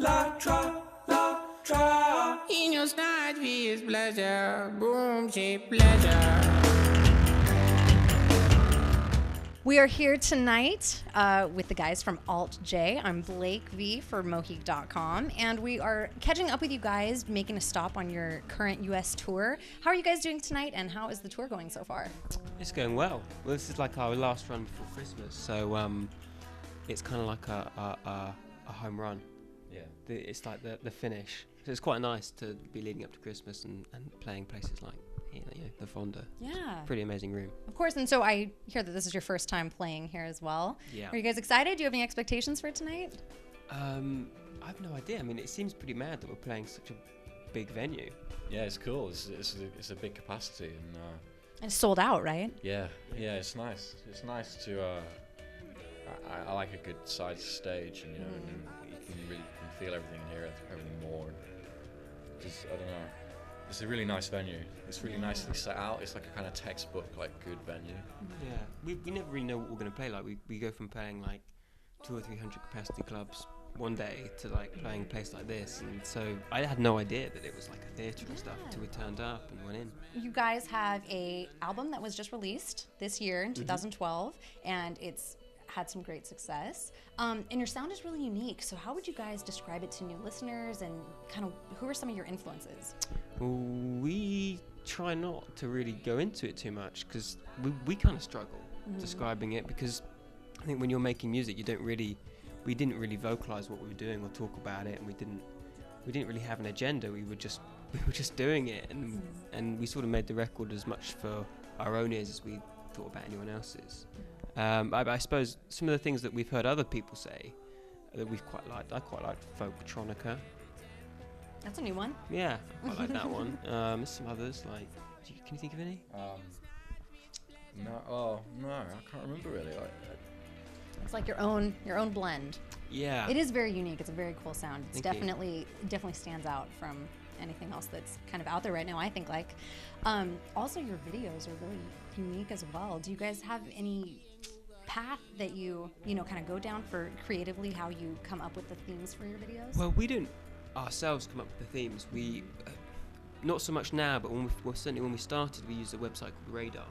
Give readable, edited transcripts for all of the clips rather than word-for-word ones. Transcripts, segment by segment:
La tra, la tra. In your snatch is pleasure, boom, she pleasure. We are here tonight with the guys from Alt J. I'm Blake V for Moheak.com, and we are catching up with you guys, making a stop on your current U.S. tour. How are you guys doing tonight, and how is the tour going so far? It's going well. Well, this is like our last run before Christmas, so it's kind of like a home run. Yeah. It's like the finish. So it's quite nice to be leading up to Christmas and playing places like the Fonda. Yeah. Pretty amazing room. Of course, and so I hear that this is your first time playing here as well. Yeah. Are you guys excited? Do you have any expectations for tonight? I have no idea. I mean, it seems pretty mad that we're playing such a big venue. Yeah, it's cool. It's a big capacity, and it's sold out, right? yeah, it's nice. It's nice to. I like a good sized stage, and you can really feel everything in here, everything more. Just I don't know. It's a really nice venue. It's really nicely set out. It's like a kind of textbook, like good venue. Yeah. We never really know what we're going to play. Like we go from playing like 200 or 300 capacity clubs one day to like playing a place like this, and so I had no idea that it was like a theatre and stuff until we turned up and went in. You guys have a album that was just released this year in 2012, and it's had some great success. And your sound is really unique. So how would you guys describe it to new listeners, and kind of who are some of your influences? We try not to really go into it too much because we kind of struggle describing it, because I think when you're making music, we didn't really vocalize what we were doing or talk about it, and we didn't really have an agenda. We were just doing it, and we sort of made the record as much for our own ears as we thought about anyone else's. I suppose some of the things that we've heard other people say that we've quite liked. I quite liked Folktronica. That's a new one. Yeah, I quite like that one. There's some others like. Can you think of any? No, I can't remember really. It's like your own blend. Yeah. It is very unique. It's a very cool sound. It's Thank you. definitely stands out from anything else that's kind of out there right now, I think. Like, also your videos are really unique as well. Do you guys have any path that you kind of go down for creatively, how you come up with the themes for your videos? Well, we don't ourselves come up with the themes. We not so much now, but certainly when we started, we used a website called Radar,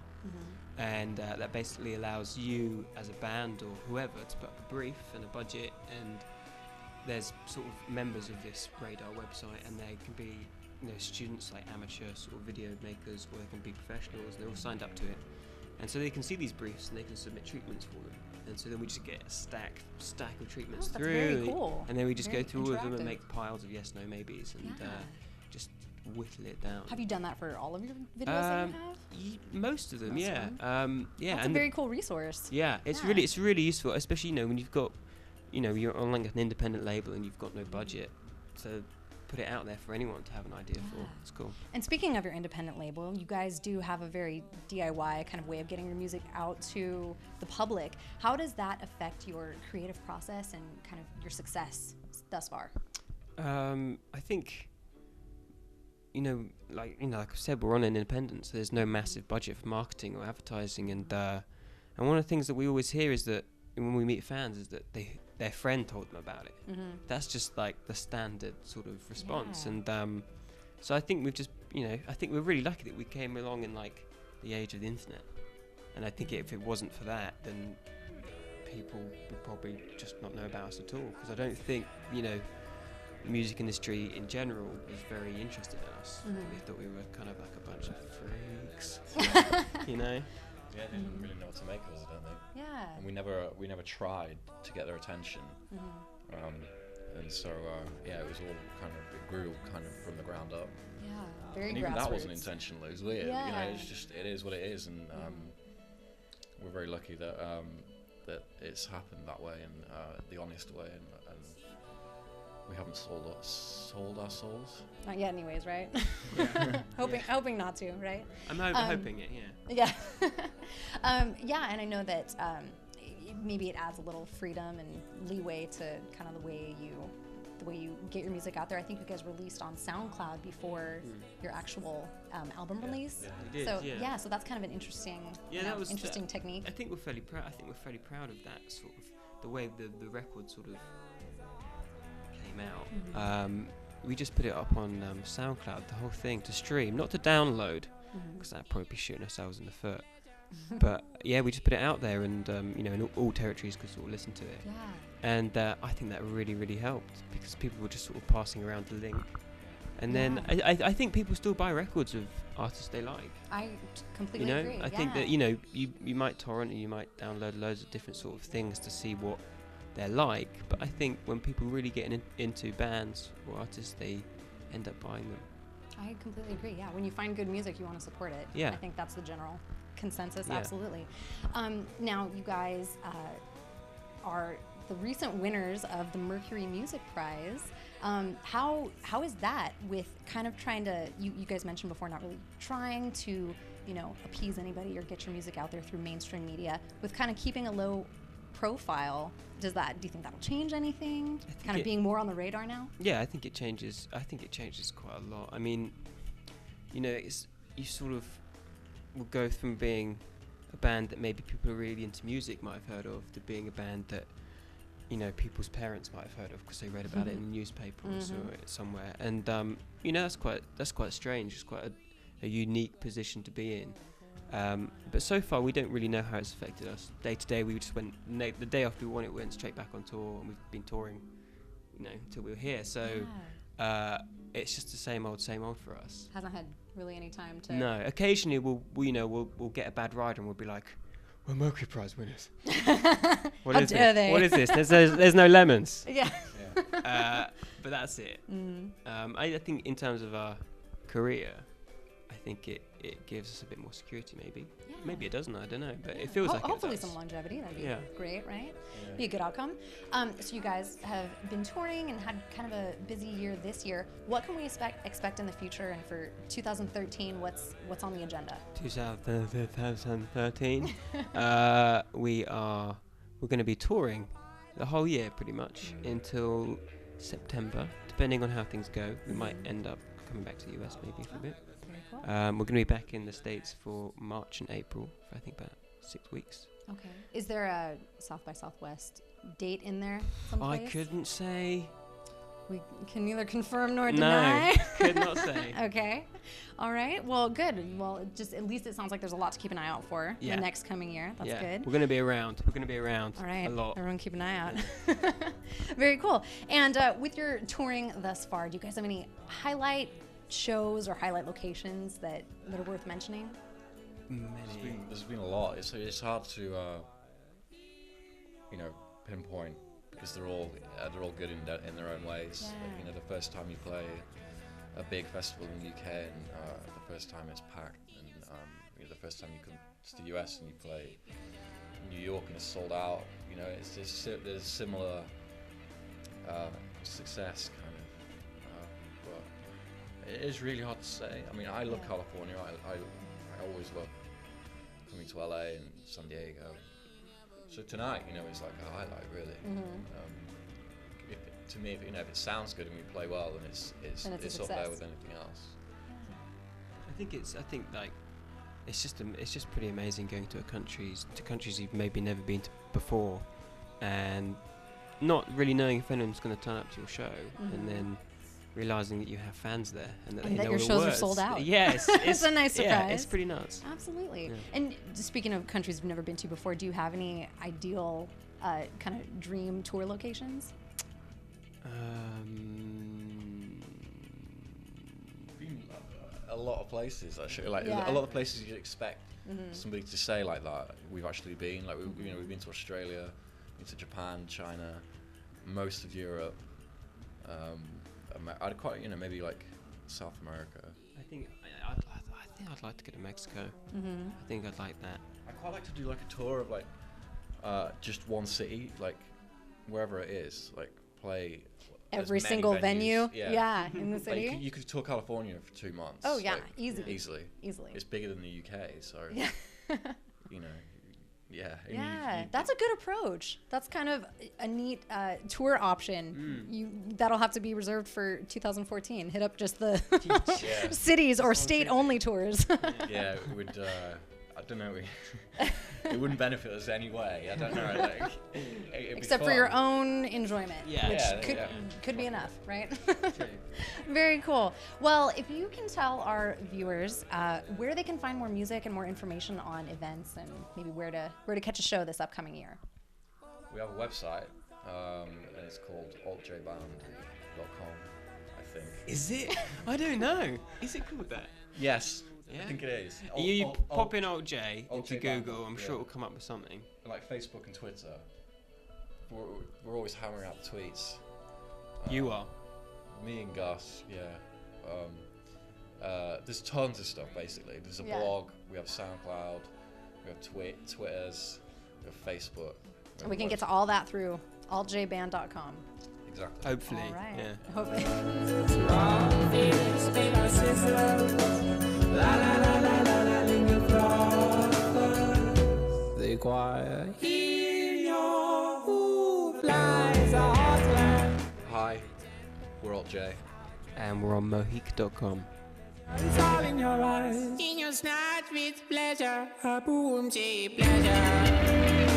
and that basically allows you as a band or whoever to put up a brief and a budget, and there's sort of members of this Radar website, and they can be students, like amateur sort of video makers, or they can be professionals. They're all signed up to it, and so they can see these briefs and they can submit treatments for them. And so then we just get a stack of treatments that's through, very cool. and then we just Very go through all of them and interactive. make piles of yes, no, maybes, and just whittle it down. Have you done that for all of your videos that you have? Most of them, Most of yeah. them? Yeah, That's a very cool resource. yeah, it's Yeah. really useful, especially when you've got, you're on like an independent label and you've got no budget to put it out there for anyone to have an idea for. It's cool. And speaking of your independent label, you guys do have a very DIY kind of way of getting your music out to the public. How does that affect your creative process and kind of your success thus far? I think, like I said, we're on an independent, so there's no massive budget for marketing or advertising, and one of the things that we always hear is that when we meet fans is that their friend told them about it. That's just like the standard sort of response, and so I think we've just, I think we're really lucky that we came along in like the age of the internet, and I think if it wasn't for that, then people would probably just not know about us at all, because I don't think the music industry in general was very interested in us. They thought we were kind of like a bunch of freaks, Yeah, they didn't really know what to make of us, don't they? Yeah. And we never tried to get their attention. And so it was all it grew kind of from the ground up. Yeah, very And even grassroots. that wasn't intentional. It was weird. Yeah. It is what it is, and we're very lucky that that it's happened that way, and the honest way, and we haven't sold our souls. Not yet, anyways, right? Hoping not to, right? I'm hoping it, yeah. Yeah. Yeah, and I know that maybe it adds a little freedom and leeway to kind of the way you get your music out there. I think you guys released on Soundcloud before your actual album release. Yeah, we did, so yeah. So that's kind of an interesting, That was interesting technique. I think we're fairly proud of that sort of the way the record sort of came out. we just put it up on SoundCloud, the whole thing, to stream, not to download, because that'd probably be shooting ourselves in the foot. But yeah, we just put it out there, and in all territories could sort of listen to it. Yeah. And I think that really, really helped, because people were just sort of passing around the link. And then I think people still buy records of artists they like. I completely agree. I think that you might torrent and you might download loads of different sort of things to see what they're like. But I think when people really get into bands or artists, they end up buying them. I completely agree. Yeah, when you find good music, you want to support it. Yeah. I think that's the general consensus. Yeah. Absolutely. Now, you guys are the recent winners of the Mercury Music Prize. How is that with kind of trying to, you guys mentioned before, not really trying to, appease anybody or get your music out there through mainstream media, with kind of keeping a low profile? Do you think that'll change anything? Kind of being more on the radar now? Yeah, I think it changes quite a lot. I mean, you sort of will go from being a band that maybe people who are really into music might have heard of, to being a band that people's parents might have heard of because they read about it in the newspapers or somewhere. And that's quite strange. It's quite a unique position to be in. But so far we don't really know how it's affected us. Day to day, we just went the day after we won it, we went straight back on tour, and we've been touring until we were here. So it's just the same old for us. Hasn't had really any time to. No, occasionally we'll get a bad ride and we'll be like, we're Mercury Prize winners. What is this? What is this? There's no lemons. Yeah. But that's it. I think in terms of our career, I think it gives us a bit more security, maybe. Yeah. Maybe it doesn't, I don't know. But it feels like hopefully it does. some longevity. That'd be great, right? Yeah. Be a good outcome. So you guys have been touring and had kind of a busy year this year. What can we expect in the future, and for 2013, what's on the agenda? 2013. We're going to be touring the whole year pretty much until September, depending on how things go. We might end up coming back to the US maybe for a bit. Very cool. We're going to be back in the States for March and April for I think about 6 weeks. Okay. Is there a South by Southwest date in there someplace? I couldn't say. We can neither confirm nor deny. No, could not say. Okay. All right. Well, good. Well, just at least it sounds like there's a lot to keep an eye out for the next coming year. That's good. We're going to be around. All right. A lot. Everyone keep an eye out. Very cool. And with your touring thus far, do you guys have any highlight shows or highlight locations that are worth mentioning? There's been a lot. It's hard to pinpoint, because they're all good in their own ways. Yeah. Like, the first time you play a big festival in the UK, and the first time it's packed, and the first time you come to the US and you play New York and it's sold out. There's similar success kind of, but it is really hard to say. I mean, I love California. I always love coming to LA and San Diego. So tonight, it's like a highlight, really. To me, if it sounds good and we play well, then it's up there with anything else. I think it's just pretty amazing going to countries you've maybe never been to before, and not really knowing if anyone's going to turn up to your show, and then realizing that you have fans there and that they know your the shows words. are sold out. Yes, it's a nice surprise. Yeah, it's pretty nuts. Absolutely. Yeah. And speaking of countries you've never been to before, do you have any ideal kind of dream tour locations? Been a lot of places actually. Like a lot of places you'd expect somebody to say like that. We've actually been like we've been to Australia, been to Japan, China, most of Europe. I'd quite maybe like South America. I think I'd like to go to Mexico. I think I'd like that. I'd quite like to do like a tour of like just one city, like wherever it is, like play every single venue. Yeah, in the city. Like you could tour California for 2 months. Oh yeah, like, easily. It's bigger than the UK, so Yeah, that's a good approach. That's kind of a neat tour option. That'll have to be reserved for 2014. Hit up just the cities or state-only tours. Yeah, it would. don't know. It wouldn't benefit us anyway. I don't know. Like, it'd be Except for fun. your own enjoyment, Yeah. which Yeah, could be enough, right? True. Very cool. Well, if you can tell our viewers where they can find more music and more information on events and maybe where to catch a show this upcoming year. We have a website, and it's called altjband.com, I think. Is it? I don't know. Is it called that? Yes, Yeah. I think it is. You pop in Alt J Alt into J Band, Google. I'm sure yeah. it'll come up with something. Like Facebook and Twitter. We're always hammering out tweets. You are. Me and Gus, yeah. There's tons of stuff, basically. There's a Yeah. blog, we have Soundcloud, we have Twitters, we have Facebook. We can get to all that through altjband.com. Exactly. Hopefully. All right. Yeah. Hopefully. The choir in your who flies a heartland. Hi, we're Alt J. And we're on Moheak.com. It's all in your eyes. In your snatch with pleasure, a boom, pleasure.